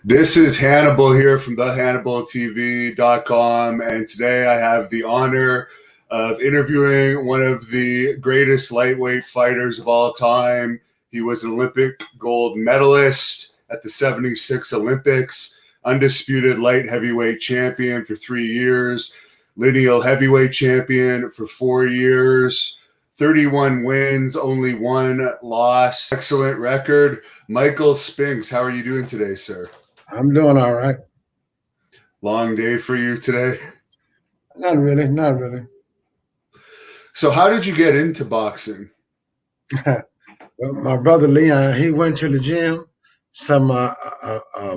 This is Hannibal here from the HannibalTV.com, and today I have the honor of interviewing one of the greatest lightweight fighters of all time. He was an Olympic gold medalist at the 76 Olympics, undisputed light heavyweight champion for 3 years, lineal heavyweight champion for 4 years, 31 wins, only 1 loss. Excellent record. Michael Spinks, how are you doing today, sir? I'm doing all right. Long day for you today? Not really, not really. So how did you get into boxing? Well, my brother Leon, he went to the gym. Some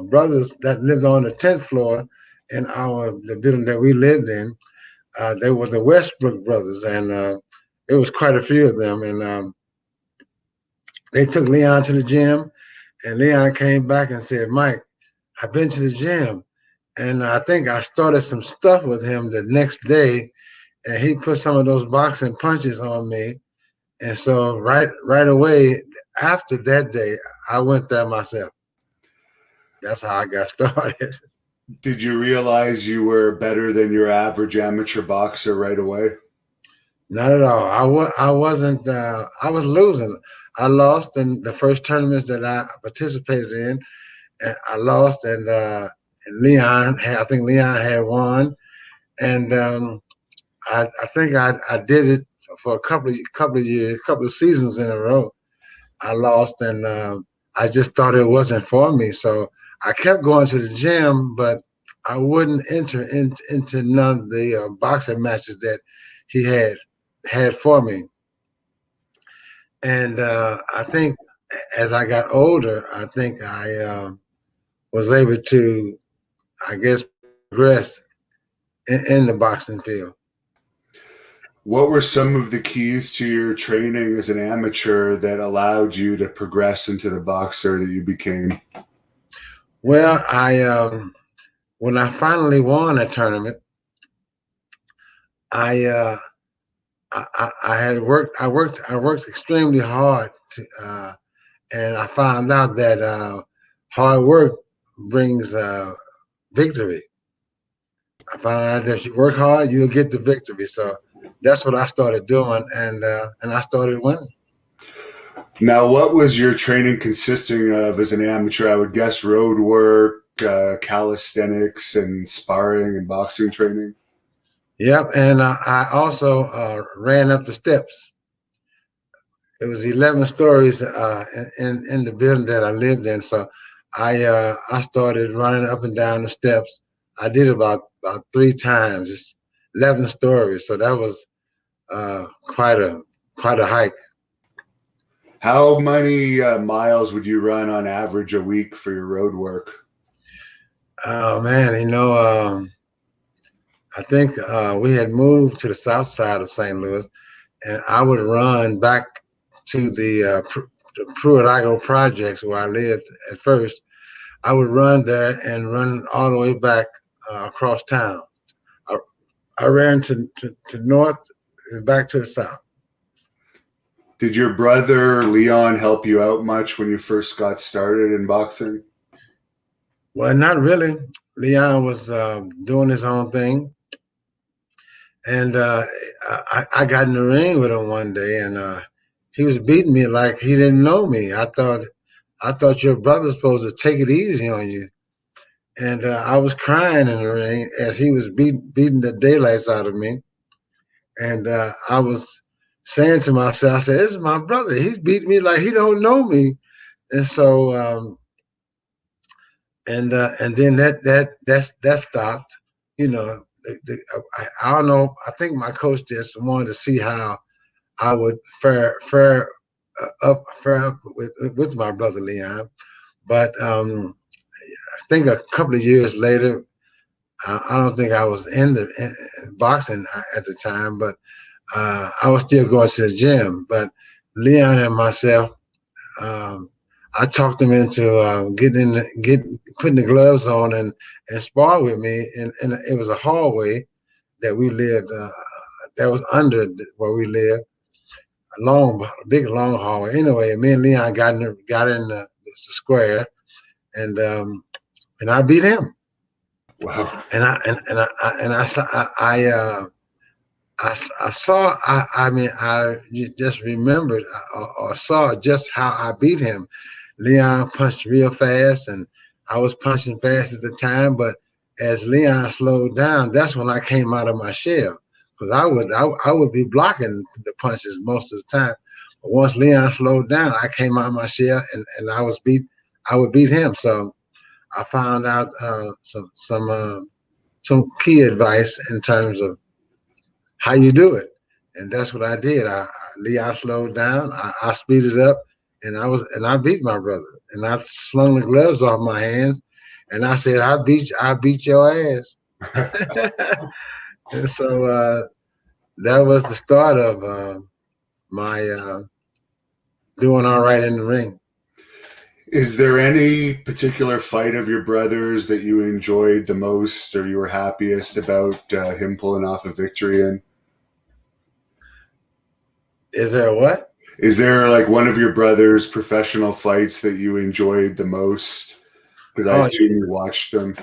brothers that lived on the 10th floor in the building that we lived in, they were the Westbrook brothers, and there was quite a few of them. And they took Leon to the gym, and Leon came back and said, "Mike, I've been to the gym." And I think I started some stuff with him the next day, and he put some of those boxing punches on me. And so right away after that day, I went there myself. That's how I got started. Did you realize you were better than your average amateur boxer right away? Not at all. I wasn't. I was losing. I lost in the first tournaments that I participated in. And I lost, and Leon I think Leon had won, and I think I did it for a couple of years, couple of seasons in a row. I lost, and I just thought it wasn't for me, so I kept going to the gym, but I wouldn't enter into none of the boxing matches that he had for me. And I think as I got older, I think I was able to, I guess, progress in the boxing field. What were some of the keys to your training as an amateur that allowed you to progress into the boxer that you became? Well, when I finally won a tournament, I worked extremely hard and I found out that hard work brings victory. I found out that if you work hard, you'll get the victory. So that's what I started doing, and I started winning. Now, what was your training consisting of as an amateur? I would guess road work, calisthenics, and sparring and boxing training. Yep, and I also ran up the steps. It was 11 stories in the building that I lived in, so I started running up and down the steps. I did about 3 times, just 11 stories. So that was quite a hike. How many miles would you run on average a week for your road work? Oh man, I think we had moved to the south side of St. Louis, and I would run back to the Pruitt-Igoe projects where I lived at first. I would run there and run all the way back across town. I ran to north and back to the south. Did your brother Leon help you out much when you first got started in boxing? Well, not really. Leon was doing his own thing. And I got in the ring with him one day, and he was beating me like he didn't know me. I thought your brother's supposed to take it easy on you. And I was crying in the ring as he was beating the daylights out of me. And I was saying to myself, I said, "This is my brother. He's beating me like he don't know me." And so, and then that stopped. You know, I don't know. I think my coach just wanted to see how I would fare up with my brother Leon. But I think a couple of years later, I don't think I was in boxing at the time, but I was still going to the gym. But Leon and myself, I talked him into putting the gloves on and spar with me. And it was a hallway that we lived, that was under where we lived. big long hallway. Anyway, me and Leon got in the square, and I beat him. Wow. And I saw I just remembered or saw just how I beat him. Leon punched real fast, and I was punching fast at the time. But as Leon slowed down, that's when I came out of my shell, because I would be blocking the punches most of the time. But once Leon slowed down, I came out of my shell, and I would beat him. So I found out some key advice in terms of how you do it, and that's what I did. Leon slowed down, I speeded up, and I beat my brother, and I slung the gloves off my hands, and I said, I beat your ass. And so that was the start of my doing all right in the ring. Is there any particular fight of your brother's that you enjoyed the most, or you were happiest about him pulling off a victory in? Is there what? Is there like one of your brother's professional fights that you enjoyed the most? Because I assume you watched them.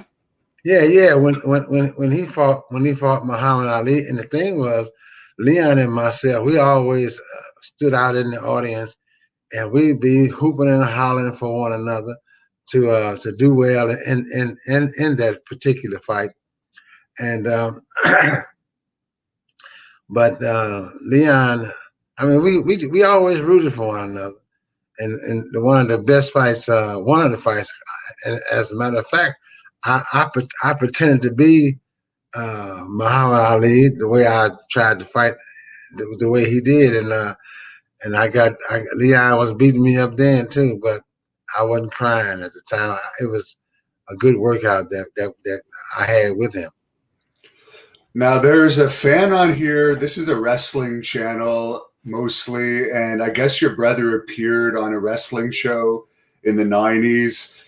Yeah. When he fought Muhammad Ali, and the thing was, Leon and myself, we always stood out in the audience, and we'd be hooping and hollering for one another to do well in that particular fight. And but Leon, I mean, we always rooted for one another. And one of the best fights, one of the fights, and as a matter of fact, I pretended to be Muhammad Ali, the way I tried to fight, the way he did, and Leon was beating me up then too, but I wasn't crying at the time. It was a good workout that I had with him. Now, there's a fan on here. This is a wrestling channel mostly, and I guess your brother appeared on a wrestling show in the 90s.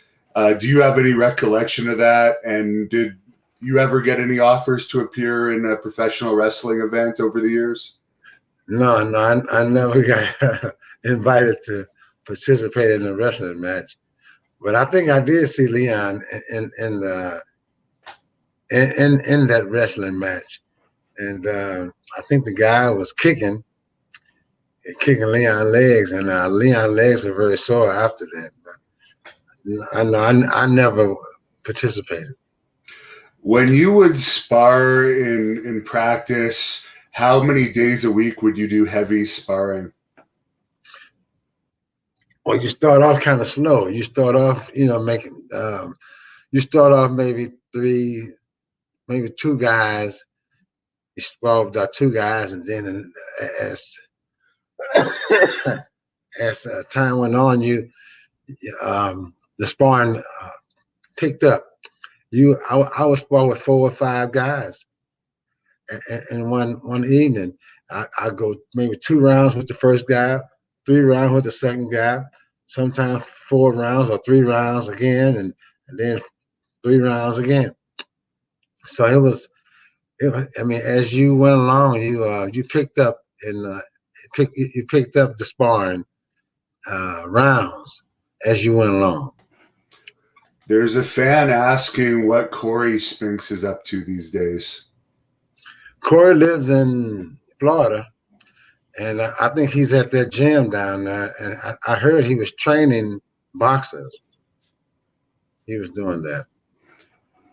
Do you have any recollection of that? And did you ever get any offers to appear in a professional wrestling event over the years? No, I never got invited to participate in a wrestling match, but I think I did see Leon in that wrestling match, and I think the guy was kicking Leon's legs, and Leon's legs were very sore after that. But I never participated. When you would spar in practice, how many days a week would you do heavy sparring? Well, you start off kind of slow. You start off, making. You start off maybe two guys. You spar with 2 guys, and then as time went on, the sparring picked up. I would spar with 4 or 5 guys, and one evening I go maybe 2 rounds with the first guy, 3 rounds with the second guy, sometimes 4 rounds or 3 rounds again, and then 3 rounds again. So it was. I mean, as you went along, you picked up you picked up the sparring rounds as you went along. There's a fan asking what Corey Spinks is up to these days. Corey lives in Florida, and I think he's at that gym down there. And I heard he was training boxers. He was doing that.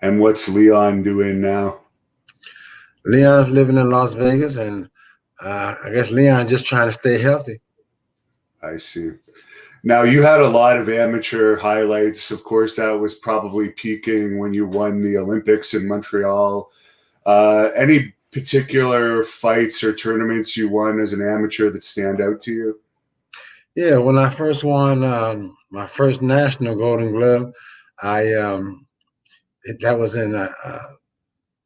And what's Leon doing now? Leon's living in Las Vegas, and I guess Leon just trying to stay healthy. I see. Now, you had a lot of amateur highlights. Of course, that was probably peaking when you won the Olympics in Montreal. Any particular fights or tournaments you won as an amateur that stand out to you? Yeah, when I first won my first national Golden Glove, that was in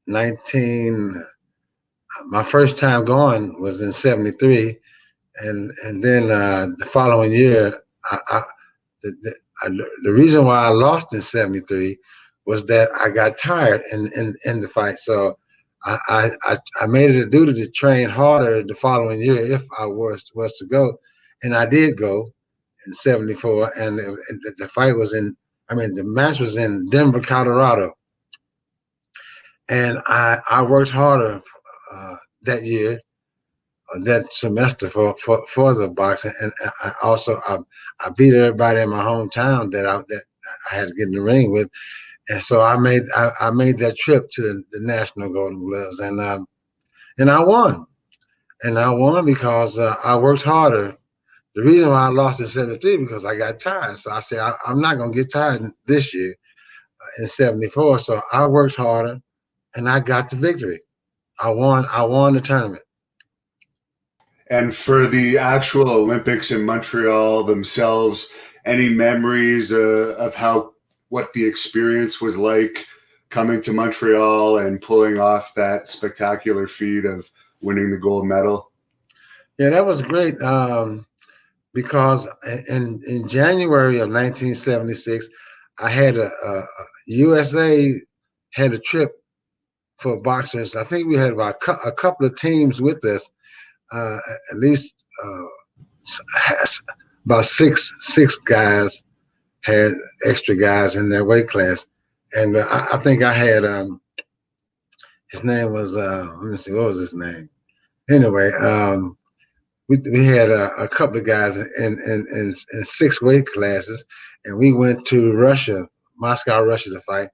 19. My first time going was in '73, and then the following year, the reason why I lost in '73 was that I got tired in the fight. So I made it a duty to train harder the following year if I was to go, and I did go in '74, and the fight was the match was in Denver, Colorado, and I worked harder that year, that semester for the boxing, and I beat everybody in my hometown that I had to get in the ring with, and so I made that trip to the National Golden Gloves, and I won. And I won because I worked harder. The reason why I lost in '73 because I got tired. So I said, I'm not going to get tired this year in '74. So I worked harder and I got the victory. I won the tournament. And for the actual Olympics in Montreal themselves, any memories of what the experience was like coming to Montreal and pulling off that spectacular feat of winning the gold medal? Yeah, that was great because in January of 1976, I had a USA had a trip for boxers. I think we had about a couple of teams with us, at least about six guys had extra guys in their weight class, and I think I had his name was let me see, what was his name? Anyway, we had a couple of guys in six weight classes, and we went to Russia, Moscow, Russia to fight.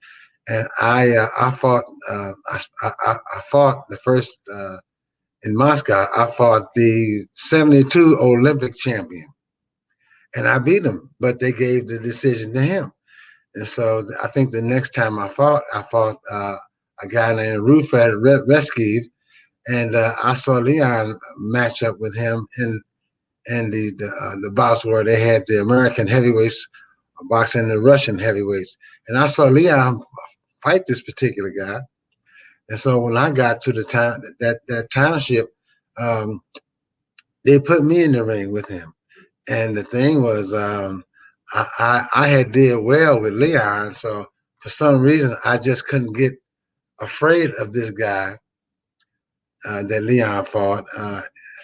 And I fought I fought the first in Moscow. I fought the '72 Olympic champion, and I beat him, but they gave the decision to him. And so I think the next time I fought a guy named Rufat Reskiv, and I saw Leon match up with him in the bouts where they had the American heavyweights boxing the Russian heavyweights, and I saw Leon fight this particular guy. And so when I got to the town, that township, they put me in the ring with him. And the thing was, I had did well with Leon, so for some reason I just couldn't get afraid of this guy that Leon fought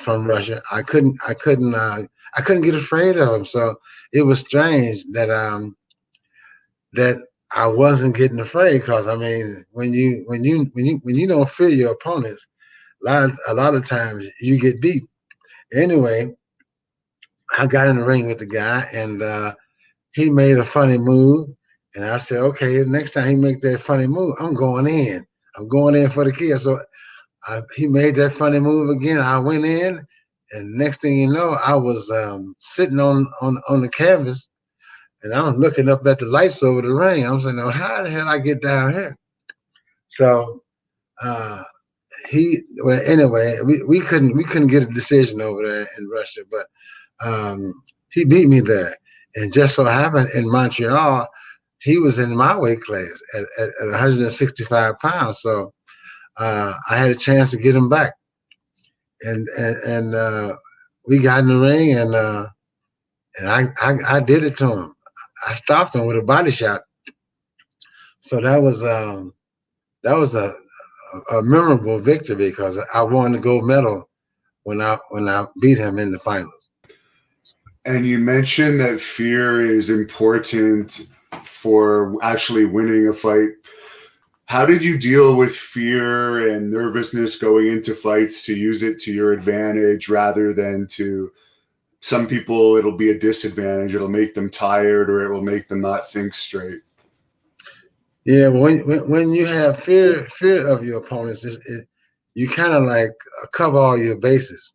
from Russia. I couldn't get afraid of him. So it was strange that that I wasn't getting afraid, because I mean, when you don't fear your opponents, a lot of times you get beat. Anyway, I got in the ring with the guy, and he made a funny move, and I said, okay, next time he make that funny move, I'm going in. I'm going in for the kill. So he made that funny move again. I went in, and next thing you know, I was sitting on the canvas, and I'm looking up at the lights over the ring. I'm saying, "Oh, how the hell I get down here?" So anyway, we couldn't get a decision over there in Russia, but he beat me there. And just so happened in Montreal, he was in my weight class at 165 pounds. So I had a chance to get him back, and we got in the ring, and I did it to him. I stopped him with a body shot. So that was a memorable victory, because I won the gold medal when I beat him in the finals. And you mentioned that fear is important for actually winning a fight. How did you deal with fear and nervousness going into fights to use it to your advantage rather than to some people it'll be a disadvantage? It'll make them tired, or it will make them not think straight. Yeah, when you have fear of your opponents, you kind of like cover all your bases,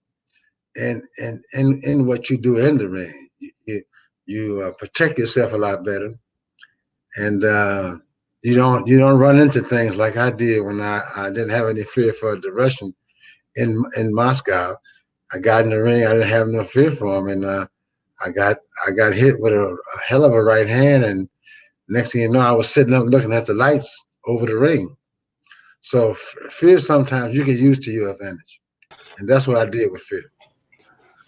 and in what you do in the ring, you protect yourself a lot better, and you don't run into things like I did when I didn't have any fear for the Russian in Moscow. I got in the ring, I didn't have no fear for him, and I got hit with a hell of a right hand, and next thing you know, I was sitting up looking at the lights over the ring. So fear sometimes you can use to your advantage, and that's what I did with fear.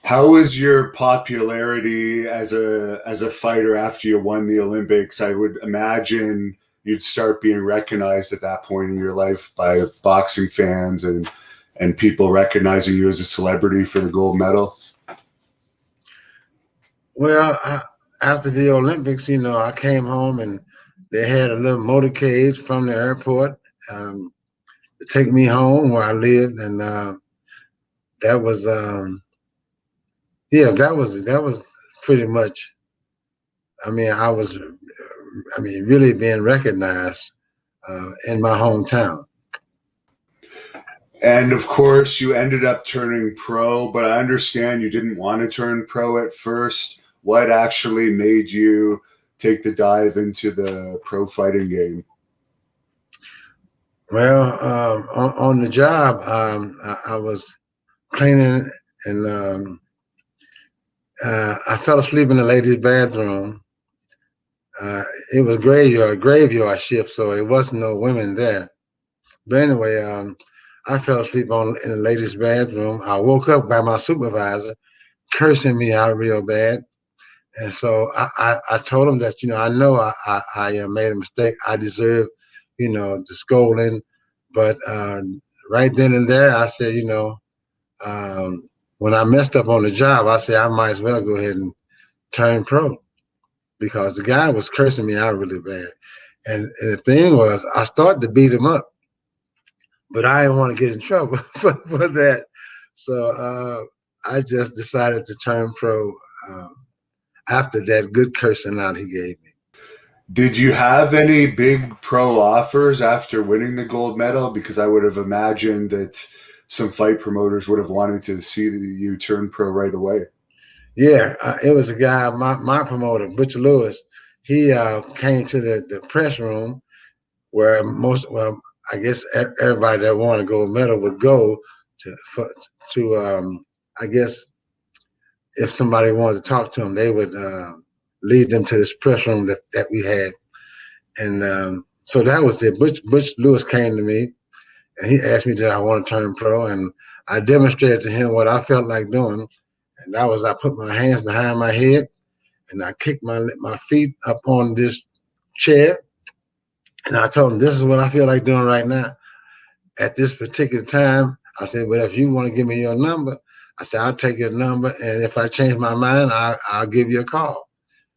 How was your popularity as a fighter after you won the Olympics? I would imagine you'd start being recognized at that point in your life by boxing fans and people recognizing you as a celebrity for the gold medal? Well, after the Olympics, I came home and they had a little motorcade from the airport to take me home where I lived, and that was that was pretty much. I was really being recognized in my hometown. And of course, you ended up turning pro, but I understand you didn't want to turn pro at first. What actually made you take the dive into the pro fighting game? Well, on the job, I was cleaning, and I fell asleep in the ladies' bathroom. It was graveyard shift, so it wasn't no women there. But anyway, I fell asleep in the ladies' bathroom. I woke up by my supervisor cursing me out real bad. And so I told him that, I know I made a mistake. I deserve, the scolding. But right then and there, I said, when I messed up on the job, I said I might as well go ahead and turn pro, because the guy was cursing me out really bad. And the thing was, I started to beat him up, but I didn't want to get in trouble for that. So I just decided to turn pro after that good cursing out he gave me. Did you have any big pro offers after winning the gold medal? Because I would have imagined that some fight promoters would have wanted to see you turn pro right away. Yeah, it was a guy, my promoter, Butcher Lewis. He came to the press room where I guess everybody that won a gold medal would go to I guess if somebody wanted to talk to him, they would lead them to this press room that we had. And so that was it. Butch Lewis came to me and he asked me, did I want to turn pro? And I demonstrated to him what I felt like doing. And that was, I put my hands behind my head and I kicked my feet up on this chair. And I told him, this is what I feel like doing right now. At this particular time, I said, but if you want to give me your number, I said, I'll take your number. And if I change my mind, I'll give you a call.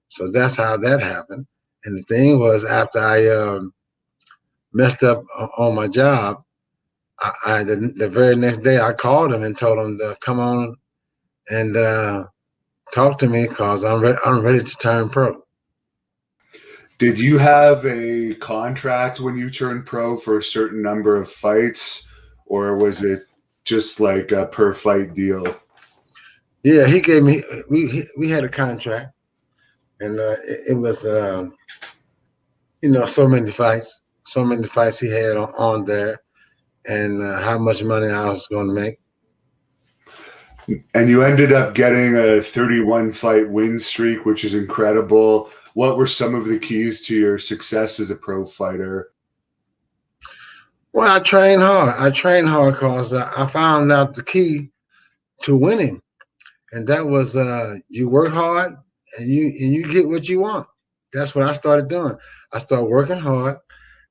So that's how that happened. And the thing was, after I messed up on my job, the very next day I called him and told him to come on and talk to me, because I'm ready to turn pro. Did you have a contract when you turned pro for a certain number of fights, or was it just like a per fight deal? Yeah, he gave me. We had a contract, and it was so many fights he had on there, and how much money I was going to make. And you ended up getting a 31 fight win streak, which is incredible. What were some of the keys to your success as a pro fighter? Well, I trained hard because I found out the key to winning, and that was you work hard and you get what you want. That's what I started doing. I started working hard,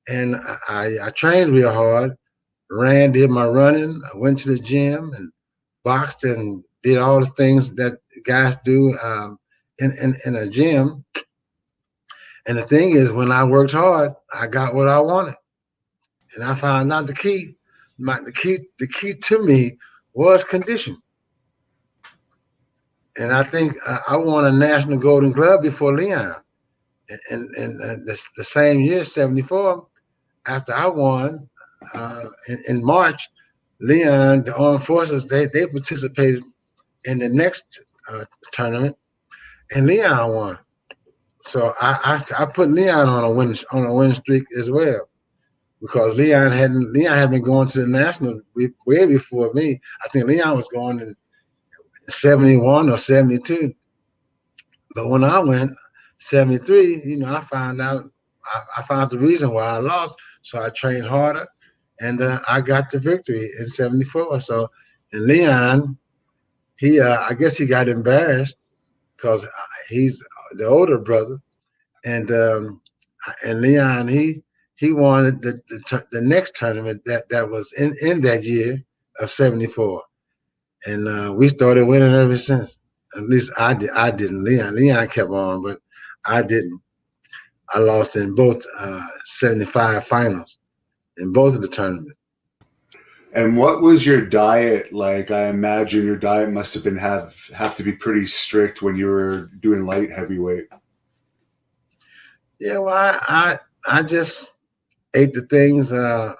and I trained real hard. Did my running. I went to the gym and boxed and did all the things that guys do in a gym. And the thing is, when I worked hard, I got what I wanted. And I found out the key to me was condition. And I think I won a national Golden Glove before Leon. And the same year, 74, after I won in March, Leon, the Armed Forces, they participated in the next tournament, and Leon won. So I put Leon on a win streak as well, because Leon had been going to the national way before me. I think Leon was going in 71 or 72, but when I went 73, I found out I found the reason why I lost. So I trained harder, and I got the victory in 74. So, and Leon, I guess he got embarrassed because he's the older brother, and Leon, he won the next tournament that was in that year of '74, and we started winning ever since. At least I did. I didn't. Leon kept on, but I didn't. I lost in both '75 finals in both of the tournaments. And what was your diet like? I imagine your diet must have been have to be pretty strict when you were doing light heavyweight. Yeah, well, I just ate the things. I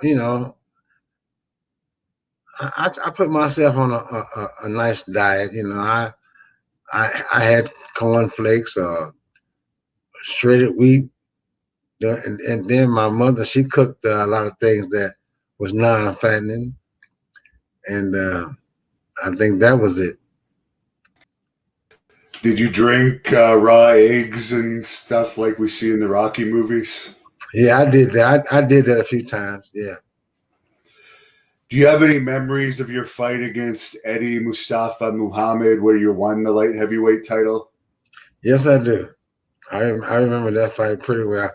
put myself on a nice diet. I had cornflakes or shredded wheat, and then my mother, she cooked a lot of things that was non-fattening, and I think that was it. Did you drink raw eggs and stuff like we see in the Rocky movies? Yeah, I did that. I did that a few times. Yeah. Do you have any memories of your fight against Eddie Mustafa Muhammad where you won the light heavyweight title? Yes, I do. I remember that fight pretty well.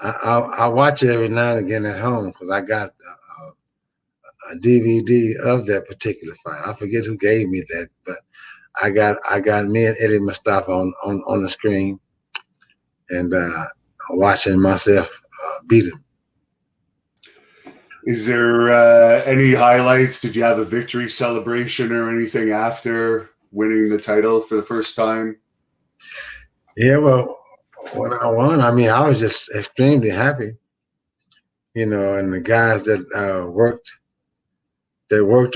I watch it every now and again at home because I got a DVD of that particular fight. I forget who gave me that, but I got me and Eddie Mustafa on the screen, and watching myself beat him. Is there any highlights? Did you have a victory celebration or anything after winning the title for the first time? Yeah, well, when I won, I mean, I was just extremely happy, and the guys that worked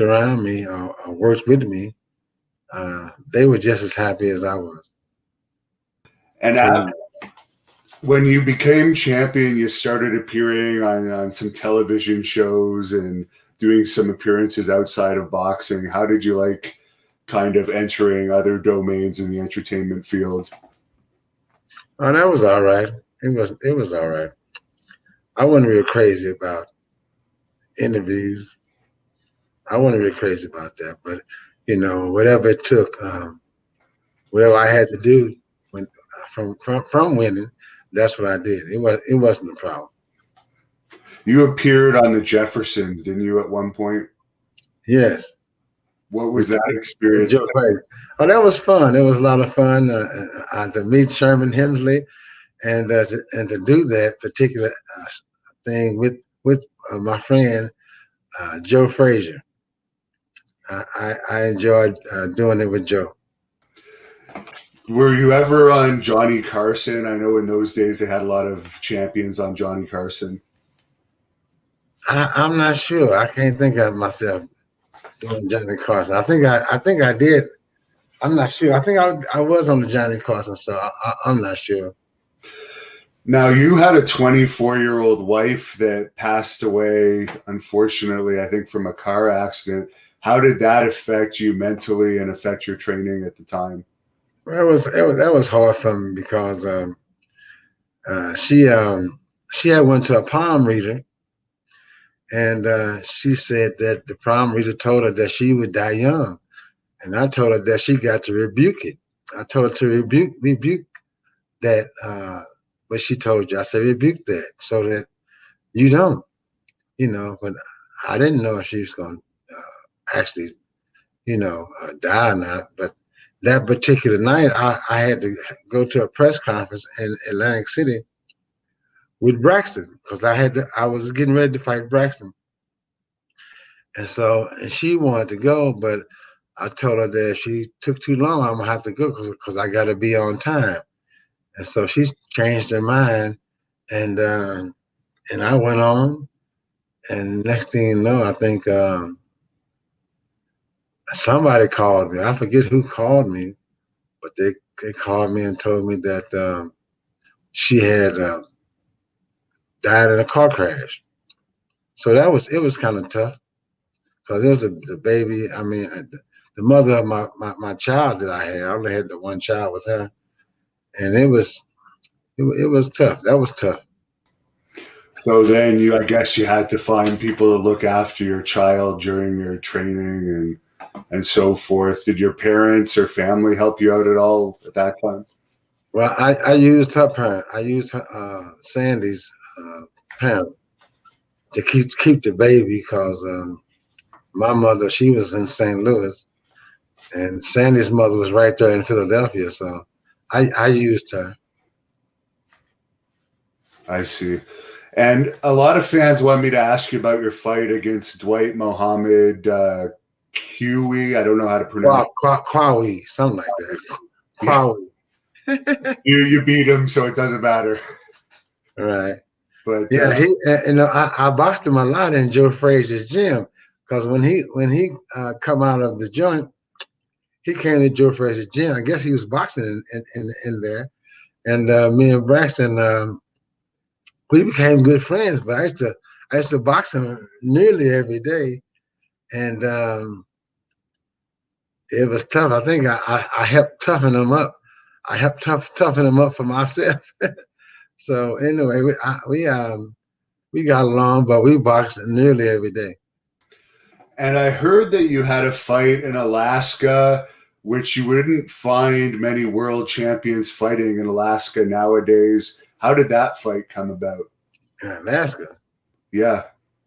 around me or worked with me, they were just as happy as I was. And after, when you became champion, you started appearing on some television shows and doing some appearances outside of boxing. How did you like kind of entering other domains in the entertainment field? Oh, that was all right. It was all right. I wasn't real crazy about interviews. I wasn't real crazy about that, but whatever it took, whatever I had to do from winning, that's what I did. It wasn't a problem. You appeared on the Jeffersons, didn't you, at one point? Yes. What was that experience? Oh, that was fun. It was a lot of fun to meet Sherman Hemsley and to do that particular thing with my friend Joe Frazier. I enjoyed doing it with Joe. Were you ever on Johnny Carson? I know in those days they had a lot of champions on Johnny Carson. I'm not sure. I can't think of myself doing Johnny Carson. I think I did. I'm not sure. I think I was on the Johnny Carson, so I'm not sure. Now, you had a 24-year-old wife that passed away, unfortunately, I think from a car accident. How did that affect you mentally and affect your training at the time? Well, that was hard for me because she had went to a palm reader, and she said that the palm reader told her that she would die young, and I told her that she got to rebuke it. I told her to rebuke that. What she told you, I said rebuke that so that you don't, But I didn't know if she was going to actually, die or not. But that particular night, I had to go to a press conference in Atlantic City with Braxton because I was getting ready to fight Braxton, and she wanted to go, but I told her that if she took too long, I'm gonna have to go because I got to be on time, and so she changed her mind, and I went on, and next thing you know, I think somebody called me. I forget who called me, but they called me and told me that she had died in a car crash. So it was kind of tough because it was the baby. I mean, the mother of my child that I had. I only had the one child with her, and it was tough. That was tough. So then I guess you had to find people to look after your child during your training and so forth. Did your parents or family help you out at all at that time? Well, I used her parent. I used her Sandy's parent to keep the baby because my mother, she was in St. Louis, and Sandy's mother was right there in Philadelphia. So I used her. I see. And a lot of fans want me to ask you about your fight against Dwight Mohammed Huey. I don't know how to pronounce it. Kwawi, something like that. Kwawi. Yeah. You beat him, so it doesn't matter. Right. But yeah, I boxed him a lot in Joe Frazier's gym because when he come out of the joint, he came to Joe Frazier's gym. I guess he was boxing in there, and me and Braxton, we became good friends. But I used to box him nearly every day, and it was tough. I think I helped toughen him up. I helped toughen him up for myself. So anyway, we got along, but we boxed nearly every day. And I heard that you had a fight in Alaska, which you wouldn't find many world champions fighting in Alaska nowadays. How did that fight come about? In Alaska? Yeah.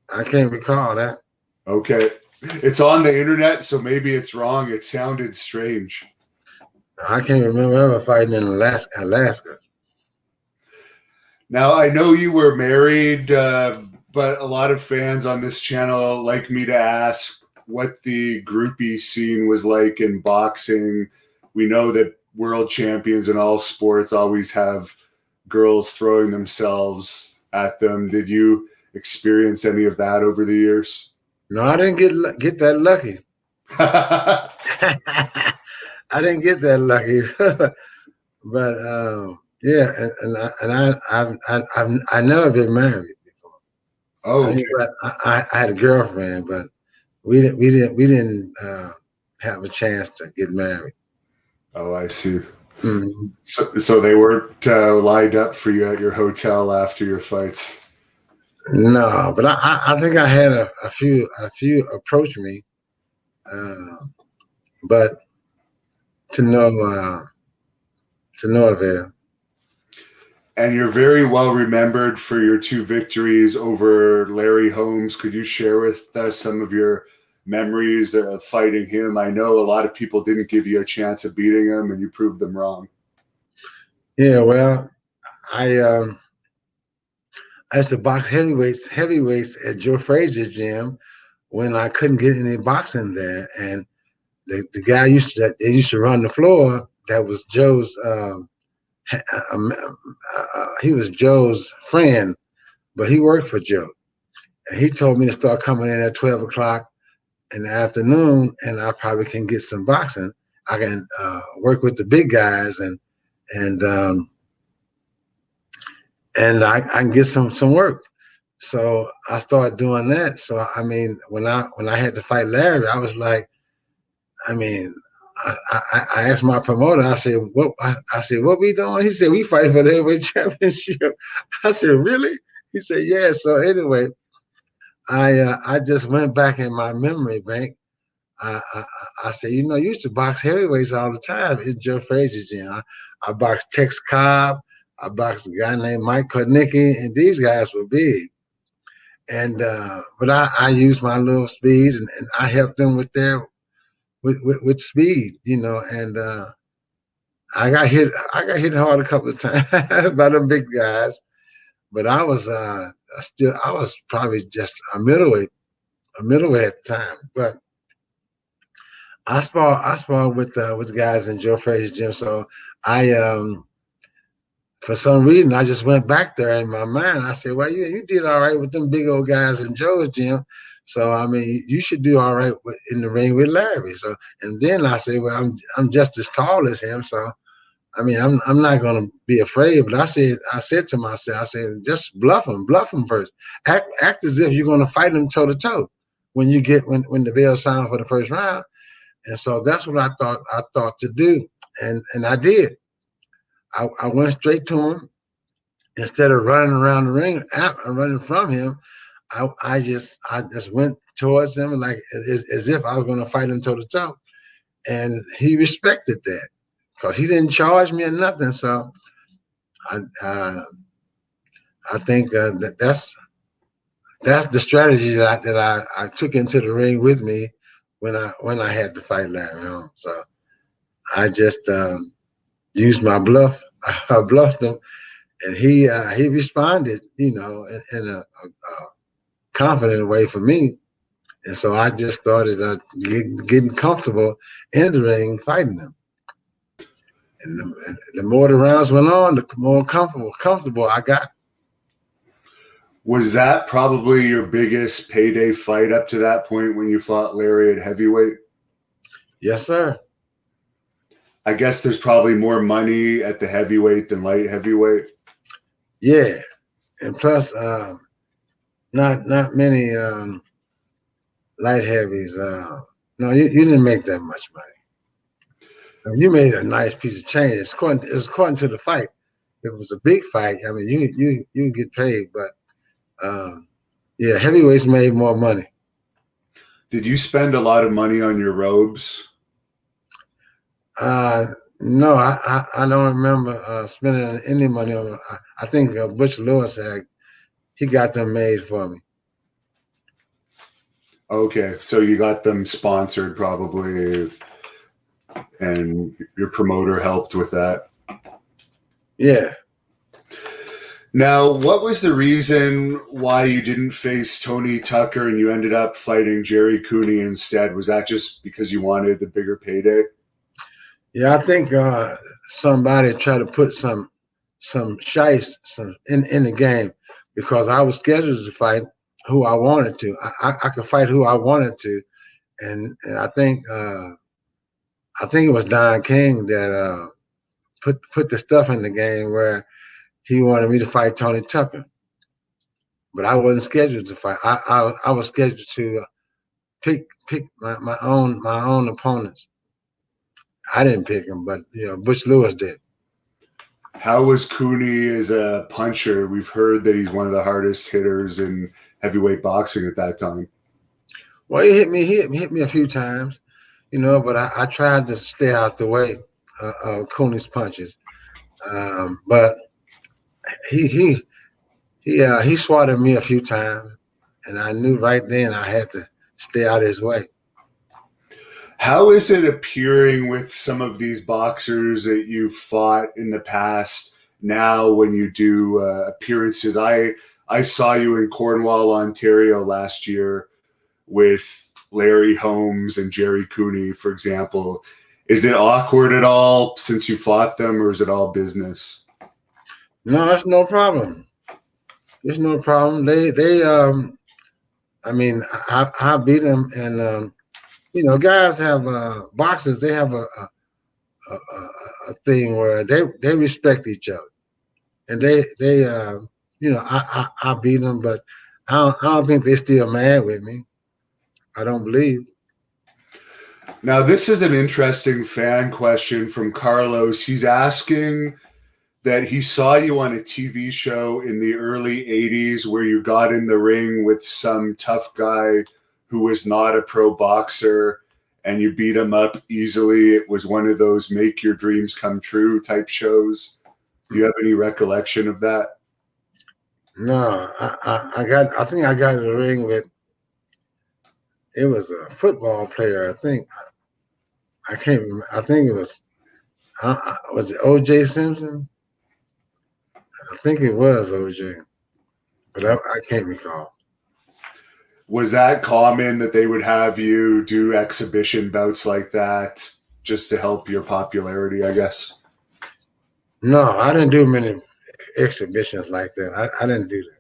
I can't recall that. Okay. It's on the internet, so maybe it's wrong. It sounded strange. I can't remember ever fighting in Alaska. Now, I know you were married, but a lot of fans on this channel like me to ask what the groupie scene was like in boxing. We know that world champions in all sports always have girls throwing themselves at them. Did you experience any of that over the years? No, I didn't get that lucky. I didn't get that lucky. But yeah, and I never been married before. Oh, okay. I had a girlfriend, but we didn't have a chance to get married. Oh, I see. Mm-hmm. So they weren't lined up for you at your hotel after your fights? No, but I think I had a few approach me, but to no avail. And you're very well remembered for your 2 victories over Larry Holmes. Could you share with us some of your memories of fighting him? I know a lot of people didn't give you a chance of beating him, and you proved them wrong. Yeah, well, I used to box heavyweights at Joe Frazier's gym when I couldn't get any boxing there, and the guy used to run the floor. That was Joe's. He was Joe's friend, but he worked for Joe. And he told me to start coming in at 12 o'clock in the afternoon, and I probably can get some boxing. I can work with the big guys, and I can get some work. So I started doing that. So I mean, when I had to fight Larry, I was like, I mean, I asked my promoter. I said, what we doing? He said, we fighting for the heavyweight championship. I said, really? He said, yeah. So anyway, I just went back in my memory bank. I said, you used to box heavyweights all the time. It's Joe Frazier's gym. I boxed Tex Cobb. I boxed a guy named Mike Kodnicki, and these guys were big. And but I used my little speeds, and I helped them with their with speed, and I got hit hard a couple of times by them big guys, but I was probably just a middleweight at the time. But I sparred with the guys in Joe Frazier's gym, so I for some reason I just went back there in my mind. I said, well, you did all right with them big old guys in Joe's gym. So I mean, you should do all right in the ring with Larry. So, and then I said, well, I'm just as tall as him. So, I mean, I'm not gonna be afraid. But I said to myself, I said, just bluff him first. Act as if you're gonna fight him toe to toe when the bell sounds for the first round. And so that's what I thought to do, and I did. I went straight to him instead of running around the ring, running from him. I just went towards him like as if I was going to fight him toe to toe, and he respected that because he didn't charge me or nothing. So I I think that's the strategy that I took into the ring with me when I had to fight Larry Holmes. So I just used my bluff. I bluffed him, and he responded, in a confident way for me. And so I just started getting comfortable in the ring, fighting him. And the more the rounds went on, the more comfortable I got. Was that probably your biggest payday fight up to that point when you fought Larry at heavyweight? Yes, sir. I guess there's probably more money at the heavyweight than light heavyweight. Yeah, and plus, not many light heavies. No, you didn't make that much money. You made a nice piece of change. It's according to the fight. If it was a big fight, I mean, you get paid, but yeah, heavyweights made more money. Did you spend a lot of money on your robes? No, I don't remember spending any money on them. I think Butch Lewis he got them made for me. Okay, so you got them sponsored probably, and your promoter helped with that. Yeah. Now, what was the reason why you didn't face Tony Tucker and you ended up fighting Jerry Cooney instead? Was that just because you wanted the bigger payday? Yeah, I think somebody tried to put some shice in the game because I was scheduled to fight who I wanted to. I could fight who I wanted to, and I think it was Don King that put the stuff in the game where he wanted me to fight Tony Tucker, but I wasn't scheduled to fight. I was scheduled to pick my own opponents. I didn't pick him, but Butch Lewis did. How was Cooney as a puncher? We've heard that he's one of the hardest hitters in heavyweight boxing at that time. Well, he hit me a few times, but I tried to stay out the way of Cooney's punches. But he swatted me a few times, and I knew right then I had to stay out of his way. How is it appearing with some of these boxers that you've fought in the past now when you do appearances? I saw you in Cornwall, Ontario last year with Larry Holmes and Jerry Cooney, for example. Is it awkward at all since you fought them, or is it all business? No, that's no problem. There's no problem. I mean, I beat them, and guys have boxers. They have a thing where they respect each other, and I beat them, but I don't think they're still mad with me. I don't believe. Now, this is an interesting fan question from Carlos. He's asking that he saw you on a TV show in the early 80s where you got in the ring with some tough guy who was not a pro boxer and you beat him up easily. It was one of those make your dreams come true type shows. Do you have any recollection of that? No, I think I got in the ring with, it was a football player, I think. I can't remember. I think it was it O.J. Simpson? I think it was O.J., but I can't recall. Was that common that they would have you do exhibition bouts like that just to help your popularity, I guess? No, I didn't do many exhibitions like that. I didn't do that.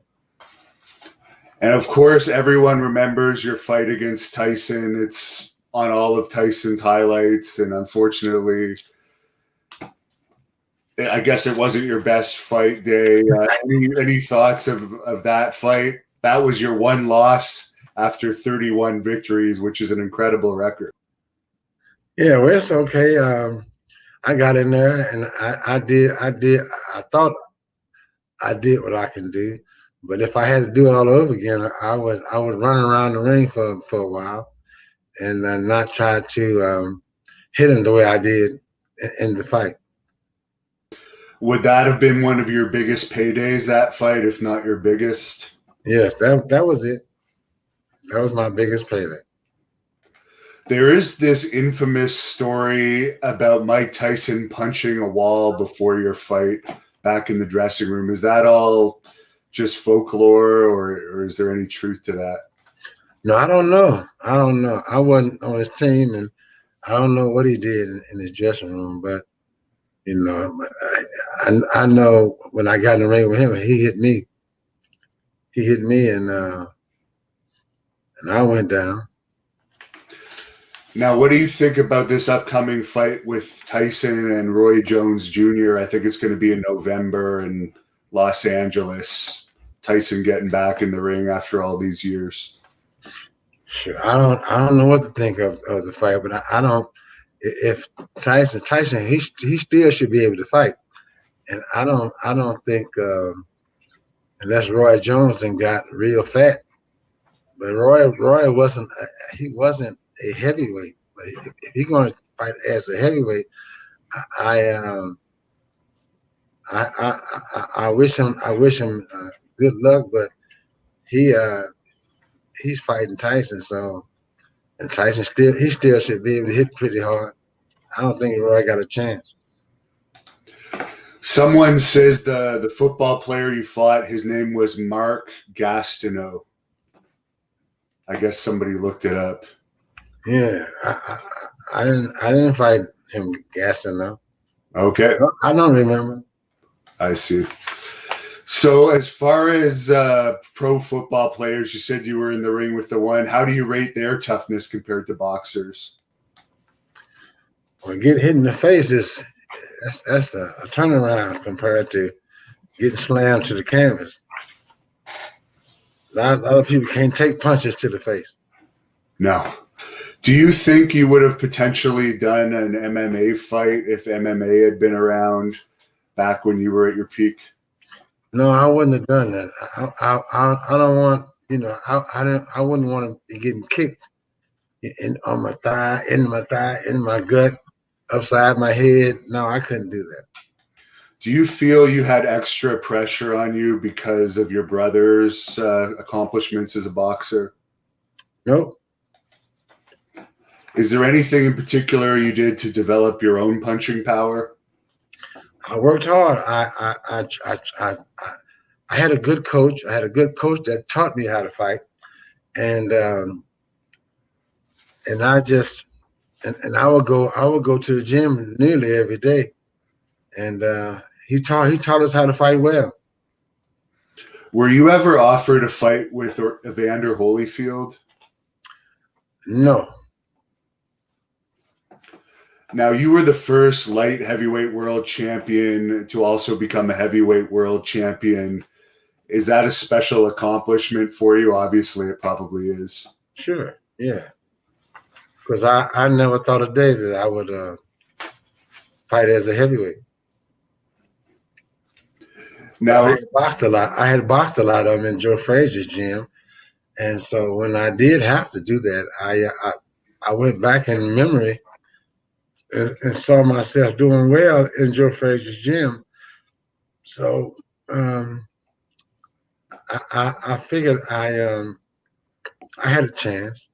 And of course, everyone remembers your fight against Tyson. It's on all of Tyson's highlights. And unfortunately, I guess it wasn't your best fight day. Any thoughts of that fight? That was your one loss after 31 victories, which is an incredible record. Yeah, well, it's okay. I got in there and I thought I did what I can do. But if I had to do it all over again, I would run around the ring for a while and not try to hit him the way I did in the fight. Would that have been one of your biggest paydays, that fight, if not your biggest? Yes, that was it. That was my biggest payday. There is this infamous story about Mike Tyson punching a wall before your fight back in the dressing room. Is that all just folklore, or is there any truth to that? No, I don't know. I wasn't on his team, and I don't know what he did in his dressing room. But I know when I got in the ring with him, he hit me. He hit me, and I went down. Now, what do you think about this upcoming fight with Tyson and Roy Jones Jr.? I think it's going to be in November in Los Angeles. Tyson getting back in the ring after all these years. Sure, I don't know what to think of the fight, but I don't. If Tyson, he still should be able to fight, and I don't think unless Roy Jones got real fat. But Roy wasn't a heavyweight. But if he's going to fight as a heavyweight, I wish him good luck. But he's fighting Tyson, so and Tyson still should be able to hit pretty hard. I don't think Roy got a chance. Someone says the football player you fought, his name was Mark Gastineau. I guess somebody looked it up. Yeah, I didn't fight him, Gastineau. Okay, I don't remember. I see. So as far as pro football players, you said you were in the ring with the one. How do you rate their toughness compared to boxers? Well, getting hit in the face that's a turnaround compared to getting slammed to the canvas. A lot of people can't take punches to the face. No. Do you think you would have potentially done an MMA fight if MMA had been around back when you were at your peak? No, I wouldn't have done that. I don't want, I wouldn't want to be getting kicked on my thigh, in my gut, upside my head. No, I couldn't do that. Do you feel you had extra pressure on you because of your brother's accomplishments as a boxer? Nope. Is there anything in particular you did to develop your own punching power? I worked hard. I had a good coach. I had a good coach that taught me how to fight, and I just and I would go to the gym nearly every day, and he taught us how to fight well. Were you ever offered a fight with Evander Holyfield? No. Now, you were the first light heavyweight world champion to also become a heavyweight world champion. Is that a special accomplishment for you? Obviously, it probably is. Sure, yeah. Because I never thought a day that I would fight as a heavyweight. Now, I had boxed a lot of them in Joe Frazier's gym. And so when I did have to do that, I went back in memory and saw myself doing well in Joe Frazier's gym. So I figured I had a chance.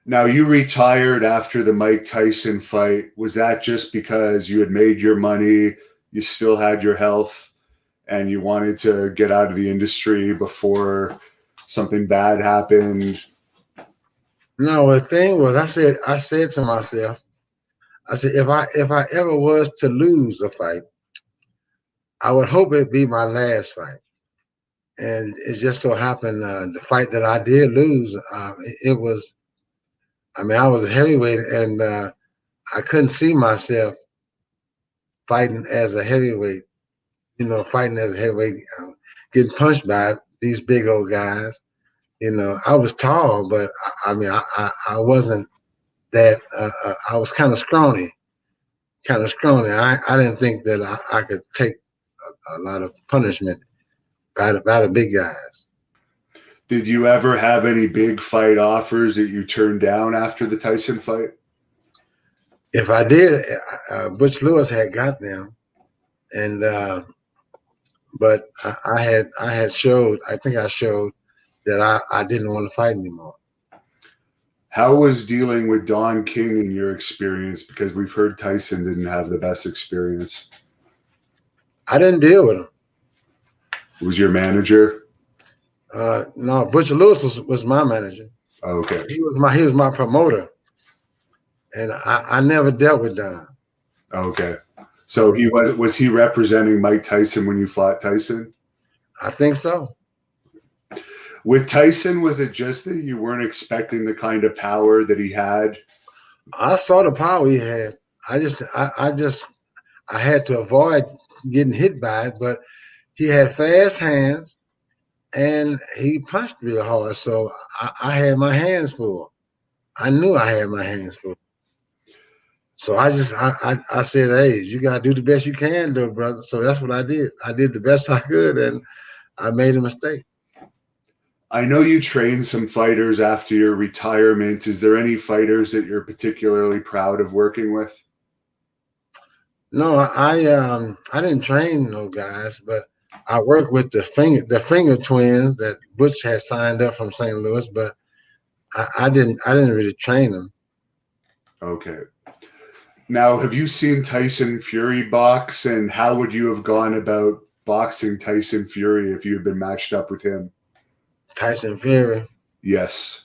Now, you retired after the Mike Tyson fight. Was that just because you had made your money, you still had your health, and you wanted to get out of the industry before something bad happened? No, the thing was, I said to myself, I said, if I ever was to lose a fight, I would hope it'd be my last fight. And it just so happened the fight that I did lose, it was, I was a heavyweight, and I couldn't see myself fighting as a heavyweight, getting punched by these big old guys. I was tall, but I wasn't that, I was kind of scrawny. I didn't think that I could take a lot of punishment by the big guys. Did you ever have any big fight offers that you turned down after the Tyson fight? If I did, Butch Lewis had got them, and but I had showed. I think I showed that I didn't want to fight anymore. How was dealing with Don King in your experience? Because we've heard Tyson didn't have the best experience. I didn't deal with him. Was your manager? No, Butcher Lewis was my manager. Okay. He was my promoter, and I never dealt with Don. Okay. So was he representing Mike Tyson when you fought Tyson? I think so. With Tyson, was it just that you weren't expecting the kind of power that he had? I saw the power he had. I had to avoid getting hit by it, but he had fast hands and he punched real hard. So I had my hands full. I knew I had my hands full. So I said, hey, you gotta do the best you can, though, brother. So that's what I did. I did the best I could, and I made a mistake. I know you trained some fighters after your retirement. Is there any fighters that you're particularly proud of working with? No, I didn't train no guys, but I worked with the finger twins that Butch had signed up from St. Louis, but I didn't really train them. Okay. Now, have you seen Tyson Fury box, and how would you have gone about boxing Tyson Fury if you had been matched up with him? Tyson Fury? Yes.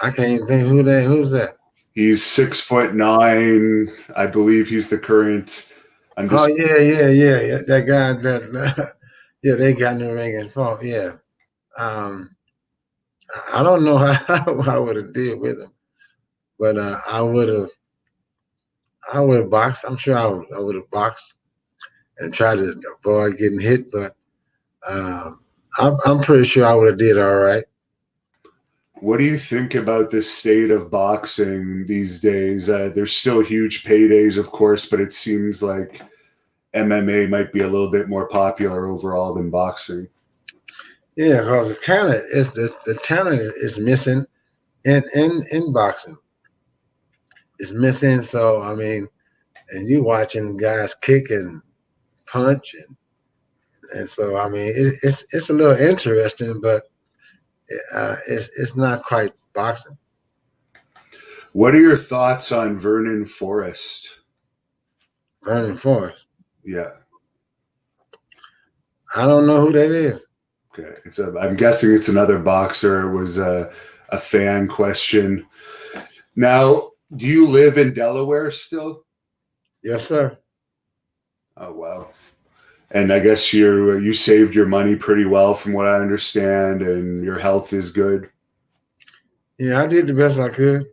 I can't even think who's that? He's 6'9". I believe he's the current. Oh yeah. That guy that yeah, they got in the ring and fought. Yeah. I don't know how I would have dealt with him, but I would have boxed. I'm sure I would have boxed and tried to avoid getting hit, but I'm pretty sure I would have did all right. What do you think about the state of boxing these days? There's still huge paydays, of course, but it seems like MMA might be a little bit more popular overall than boxing. Yeah, because the talent is missing in boxing. It's missing. So I mean, and you watching guys kick and punch and so I mean it's a little interesting, but it's not quite boxing. What are your thoughts on Vernon Forrest? Vernon Forrest. Yeah. I don't know who that is. Okay. I'm guessing it's another boxer. It was a fan question. Now, do you live in Delaware still? Yes, sir. Oh, wow. And I guess you saved your money pretty well from what I understand, and your health is good. Yeah, I did the best I could.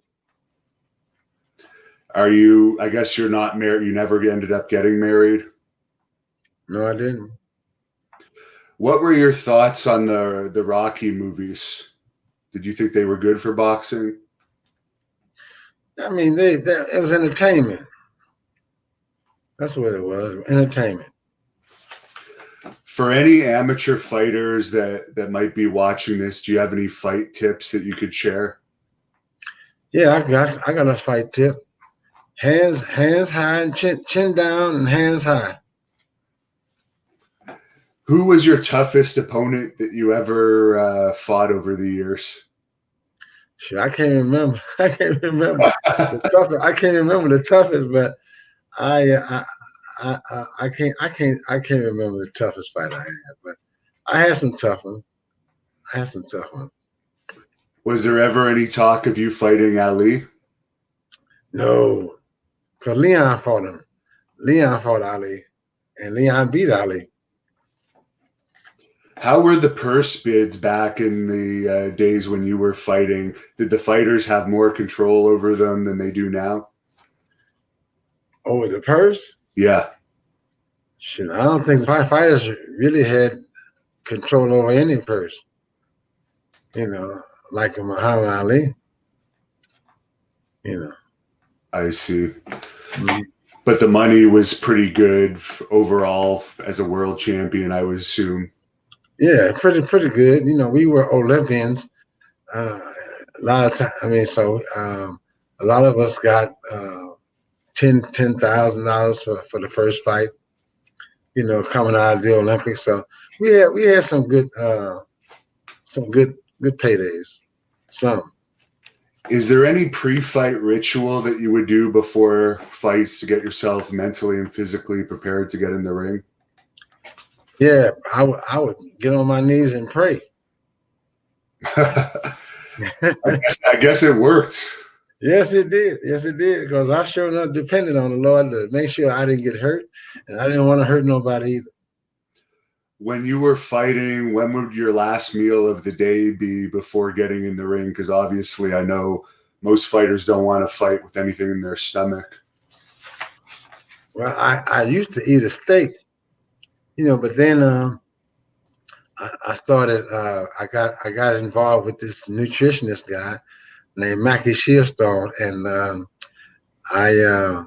I guess you're not married. You never ended up getting married? No, I didn't. What were your thoughts on the Rocky movies? Did you think they were good for boxing? I mean, it was entertainment. That's what it was, entertainment. For any amateur fighters that might be watching this, do you have any fight tips that you could share? Yeah, I got a fight tip. Hands high and chin down and hands high. Who was your toughest opponent that you ever fought over the years? Sure, I can't remember. I can't remember the toughest. I can't remember the toughest, but I can't remember the toughest fight I had. But I had some tough ones. Was there ever any talk of you fighting Ali? No, because Leon fought him. Leon fought Ali, and Leon beat Ali. How were the purse bids back in the days when you were fighting? Did the fighters have more control over them than they do now? Over the purse? Yeah. Shit, I don't think fighters really had control over any purse. You know, like Muhammad Ali. You know. I see. Mm-hmm. But the money was pretty good overall as a world champion, I would assume. Yeah, pretty good. You know, we were Olympians. A lot of time. I mean, so a lot of us got $10,000 for the first fight. coming out of the Olympics. So we had some good paydays. Some. Is there any pre-fight ritual that you would do before fights to get yourself mentally and physically prepared to get in the ring? Yeah, I would get on my knees and pray. I guess it worked. Yes, it did. Yes, it did. Because I sure enough depended on the Lord to make sure I didn't get hurt, and I didn't want to hurt nobody either. When you were fighting, when would your last meal of the day be before getting in the ring? Because obviously I know most fighters don't want to fight with anything in their stomach. Well, I used to eat a steak, but then I started. I got involved with this nutritionist guy named Mackie Shieldstone, and I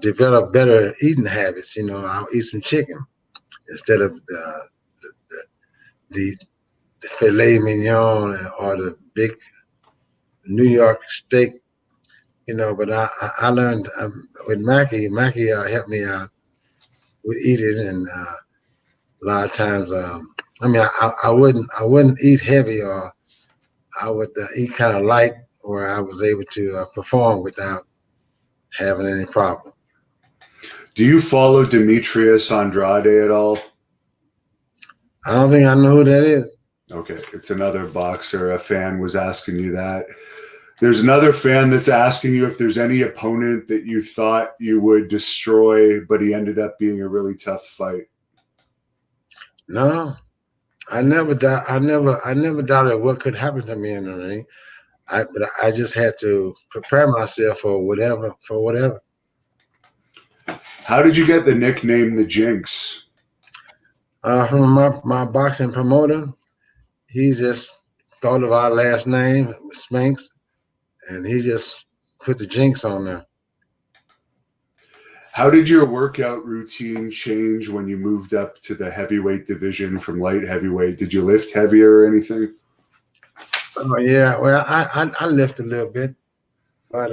developed better eating habits. I'll eat some chicken instead of the filet mignon or the big New York steak. But I learned with Mackie. Mackie helped me out with eating, and a lot of times, I wouldn't eat heavy, or I would eat kind of light, where I was able to perform without having any problem. Do you follow Demetrius Andrade at all? I don't think I know who that is. Okay, it's another boxer. A fan was asking you that. There's another fan that's asking you if there's any opponent that you thought you would destroy, but he ended up being a really tough fight. No, I never doubted what could happen to me in the ring. But I just had to prepare myself for whatever. How did you get the nickname The Jinx? From my boxing promoter. He just thought of our last name, Spinks, and he just put the jinx on there. How did your workout routine change when you moved up to the heavyweight division from light heavyweight? Did you lift heavier or anything? Oh yeah, well I lift a little bit, but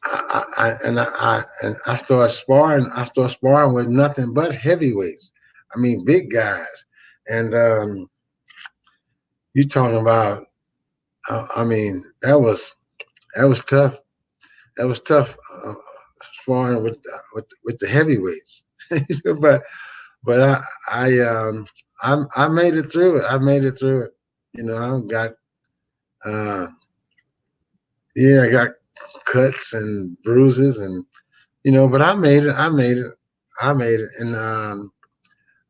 I started sparring. I started sparring with nothing but heavyweights. I mean, big guys, and you talking about? That was tough. That was tough sparring with the heavyweights. but I made it through it. I made it through it. I got I got cuts and bruises, and but I made it. And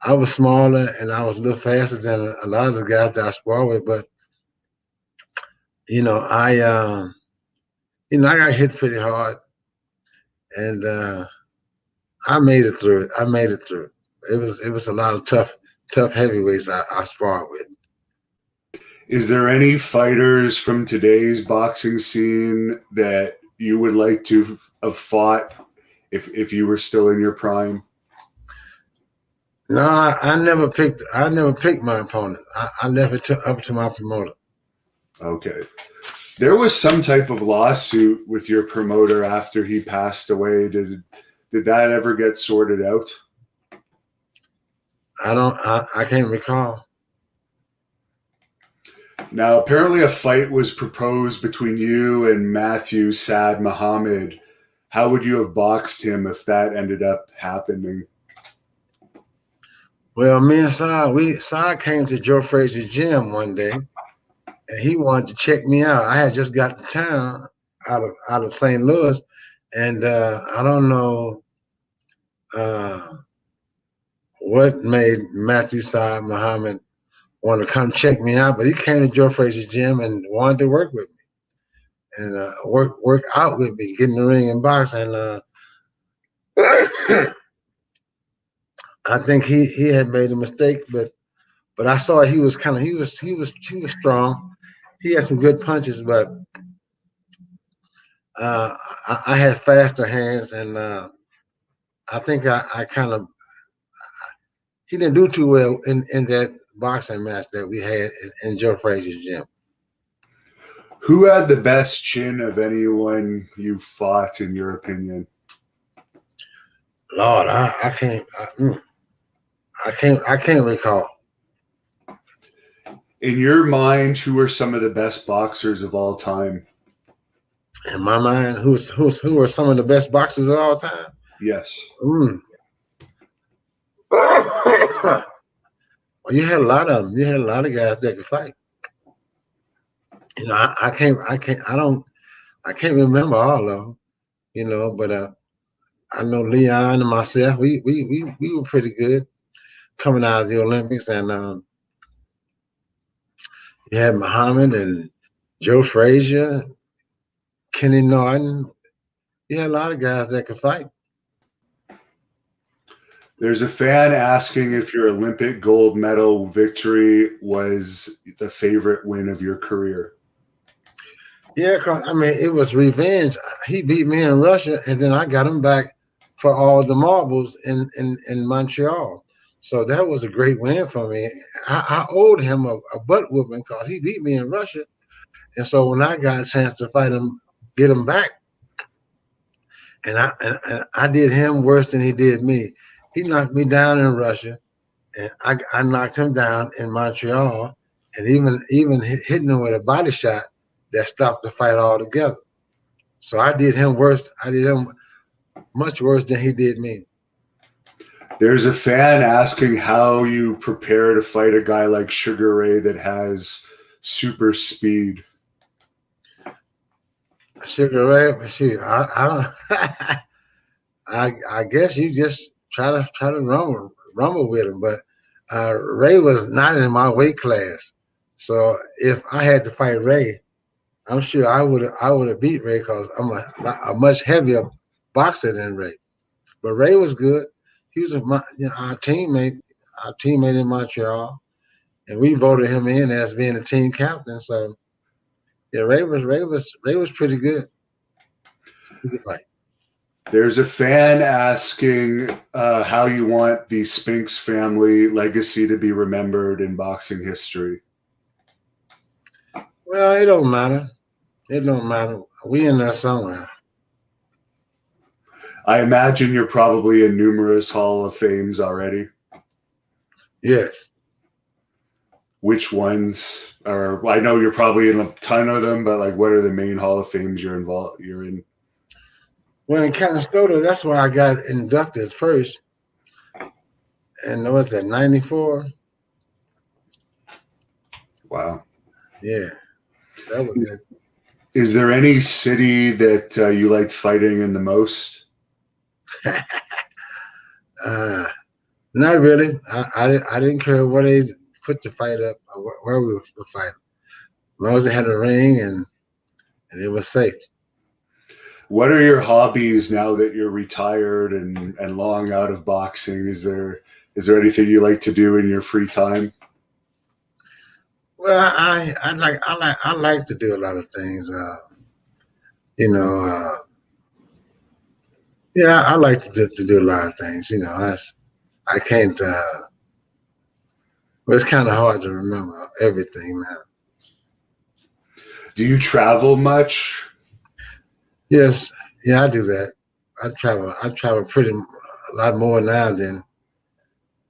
I was smaller and I was a little faster than a lot of the guys that I sparred with, but I got hit pretty hard, and I made it through it. It was a lot of tough heavyweights I sparred with. Is there any fighters from today's boxing scene that you would like to have fought if you were still in your prime? No, I never picked my opponent. I left it up to my promoter. Okay. There was some type of lawsuit with your promoter after he passed away. Did that ever get sorted out? I can't recall. Now, apparently a fight was proposed between you and Matthew Sad Muhammad. How would you have boxed him if that ended up happening? Well, me and Saad came to Joe Frazier's gym one day, and he wanted to check me out. I had just got to town out of St. Louis, and I don't know what made Matthew Saad Muhammad want to come check me out, but he came to Joe Frazier's gym and wanted to work with me and work out with me, get in the ring and box. And I think he had made a mistake, but I saw he was strong. He had some good punches, but I had faster hands, and I think I kind of he didn't do too well in that boxing match that we had in Joe Frazier's gym. Who had the best chin of anyone you fought, in your opinion? Lord, I can't recall. In your mind, who are some of the best boxers of all time? In my mind, who are some of the best boxers of all time? Yes. Mm. Well, you had a lot of them. You had a lot of guys that could fight. You know, I can't remember all of them. You know, but I know Leon and myself. We were pretty good coming out of the Olympics, and you had Muhammad and Joe Frazier, Kenny Norton. You had a lot of guys that could fight. There's a fan asking if your Olympic gold medal victory was the favorite win of your career. Yeah, 'cause, I mean, it was revenge. He beat me in Russia, and then I got him back for all the marbles in Montreal. So that was a great win for me. I owed him a butt whooping because he beat me in Russia. And so when I got a chance to fight him, get him back, and I did him worse than he did me. He knocked me down in Russia, and I knocked him down in Montreal, and even hitting him with a body shot that stopped the fight altogether. So I did him worse. I did him much worse than he did me. There's a fan asking how you prepare to fight a guy like Sugar Ray that has super speed. Sugar Ray, shoot, I don't. I guess you just try to rumble with him, but Ray was not in my weight class. So if I had to fight Ray, I'm sure I would have beat Ray because I'm a much heavier boxer than Ray. But Ray was good. He was our teammate in Montreal, and we voted him in as being a team captain. So yeah, Ray was pretty good. He could fight. There's a fan asking how you want the Spinks family legacy to be remembered in boxing history. Well, it don't matter. It don't matter. We in there somewhere. I imagine you're probably in numerous Hall of Fames already. Yes. Which ones are? Well, I know you're probably in a ton of them, but like, what are the main Hall of Fames you're in? Well, in Canastota, that's where I got inducted first. And was that 94? Wow. Yeah, that was it. Is there any city that you liked fighting in the most? Not really. I didn't care where they put the fight up or where we were fighting. As long as they had a ring and it was safe. What are your hobbies now that you're retired and long out of boxing? Is there anything you like to do in your free time? Well, I like to do a lot of things. Yeah, I like to do a lot of things. You know, I can't. Well, it's kind of hard to remember everything now. Do you travel much? Yes, yeah, I do that. I travel pretty a lot more now than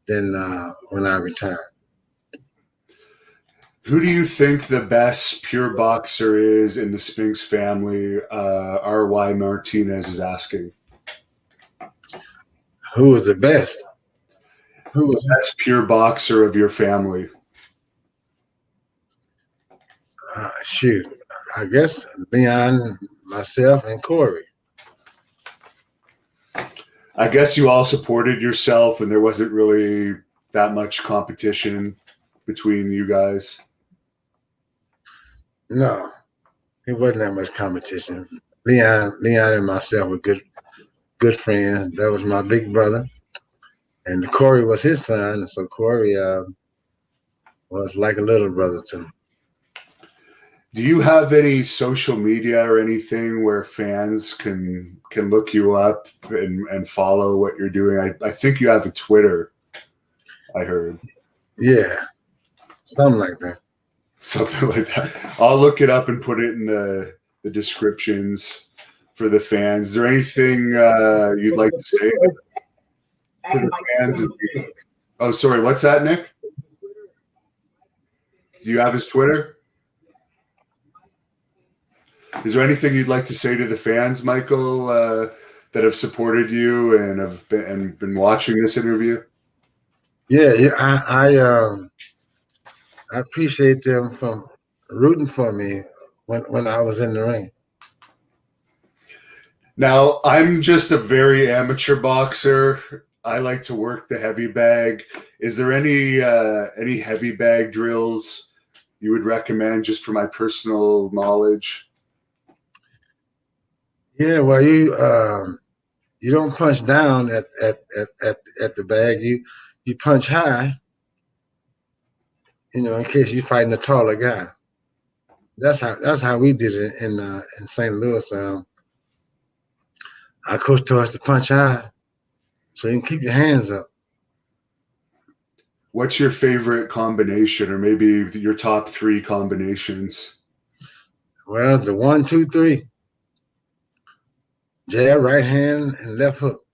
when I retired. Who do you think the best pure boxer is in the Spinks family? R.Y. Martinez is asking. Who was the best? Who was the best pure boxer of your family? Shoot, I guess Leon, myself, and Corey. I guess you all supported yourself, and there wasn't really that much competition between you guys. No, it wasn't that much competition. Leon and myself were good friends. That was my big brother, and Corey was his son. So Corey was like a little brother to me. Do you have any social media or anything where fans can look you up and follow what you're doing? I think you have a Twitter, I heard. Yeah, something like that. Something like that. I'll look it up and put it in the descriptions for the fans. Is there anything you'd like to say? to the fans? Oh, sorry. What's that, Nick? Do you have his Twitter? Is there anything you'd like to say to the fans, Michael, that have supported you and have been watching this interview? Yeah, I appreciate them from rooting for me when I was in the ring. Now, I'm just a very amateur boxer. I like to work the heavy bag. Is there any heavy bag drills you would recommend just for my personal knowledge? Yeah, well, you don't punch down at the bag. You punch high, in case you're fighting a taller guy. That's how we did it in St. Louis. Our coach told us to punch high, so you can keep your hands up. What's your favorite combination, or maybe your top 3 combinations? Well, the 1, 2, 3. Jab, right hand, and left hook.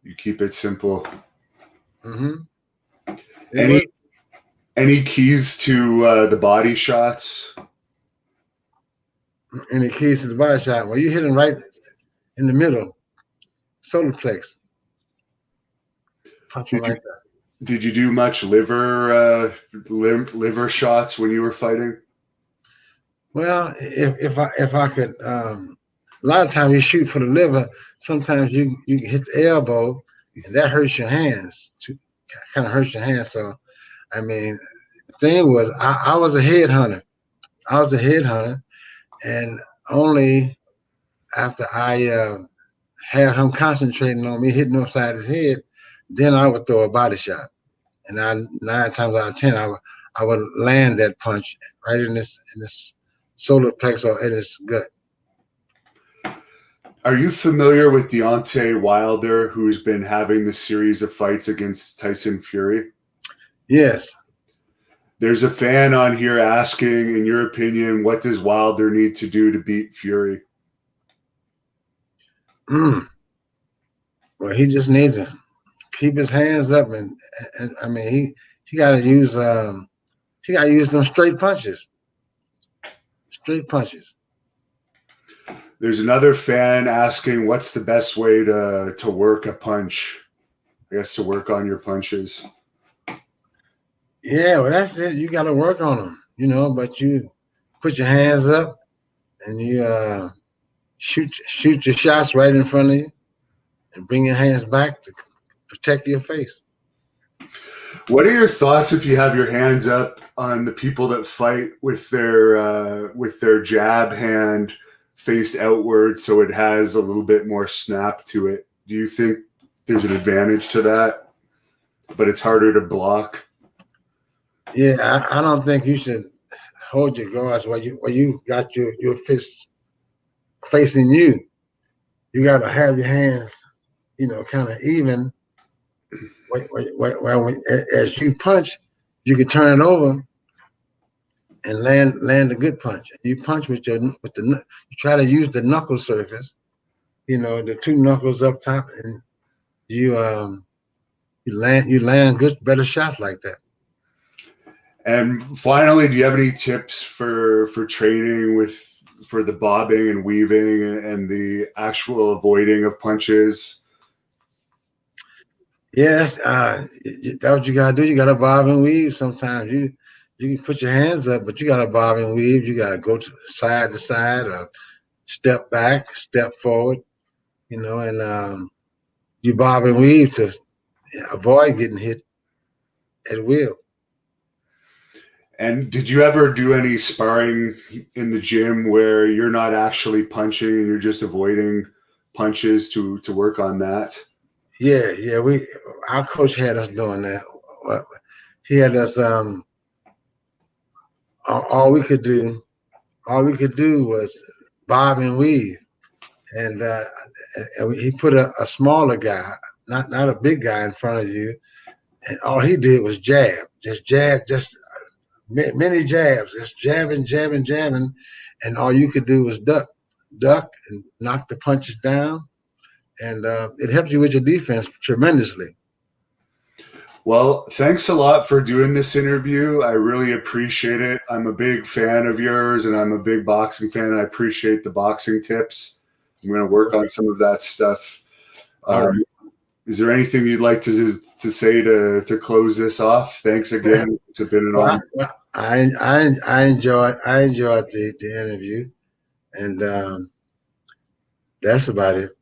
You keep it simple. Mm-hmm. Any keys to the body shots? Any keys to the body shot? Well, you're hitting right in the middle, solar plex. Punch right there. Did you do much liver shots when you were fighting? Well, if I could, a lot of times you shoot for the liver. Sometimes you hit the elbow, and that hurts your hands. Kind of hurts your hands. So, I mean, the thing was, I was a headhunter. And only after I had him concentrating on me, hitting him upside his head, then I would throw a body shot. And 9 times out of 10, I would land that punch right in this solar plex or in his gut. Are you familiar with Deontay Wilder, who's been having the series of fights against Tyson Fury? Yes. There's a fan on here asking, in your opinion, what does Wilder need to do to beat Fury? Well, he just needs to keep his hands up, and I mean he got to use them straight punches. Straight punches. There's another fan asking, what's the best way to work a punch? I guess to work on your punches. Yeah, well, that's it. You got to work on them, but you put your hands up and you shoot your shots right in front of you and bring your hands back to protect your face. What are your thoughts if you have your hands up on the people that fight with their jab hand faced outward so it has a little bit more snap to it? Do you think there's an advantage to that, but it's harder to block? Yeah, I don't think you should hold your guards while you got your fist facing you. You got to have your hands, kind of even. As you punch, you can turn it over and land a good punch. You punch you try to use the knuckle surface, the 2 knuckles up top, and you land better shots like that. And finally, do you have any tips for training for the bobbing and weaving and the actual avoiding of punches? Yes, that's what you gotta do. You gotta bob and weave. Sometimes you can put your hands up, but you gotta bob and weave. You gotta go to side, or step back, step forward, and you bob and weave to avoid getting hit at will. And did you ever do any sparring in the gym where you're not actually punching and you're just avoiding punches to work on that? Yeah. Our coach had us doing that. He had us. All we could do was bob and weave, and he put a smaller guy, not a big guy, in front of you, and all he did was jab, just many jabs, just jabbing, and all you could do was duck and knock the punches down, and it helps you with your defense tremendously. Well, thanks a lot for doing this interview. I really appreciate it. I'm a big fan of yours, and I'm a big boxing fan. I appreciate the boxing tips. I'm going to work on some of that stuff. All right. Is there anything you'd like to say to close this off? Thanks again. It's been an honor. I enjoyed the interview, and that's about it.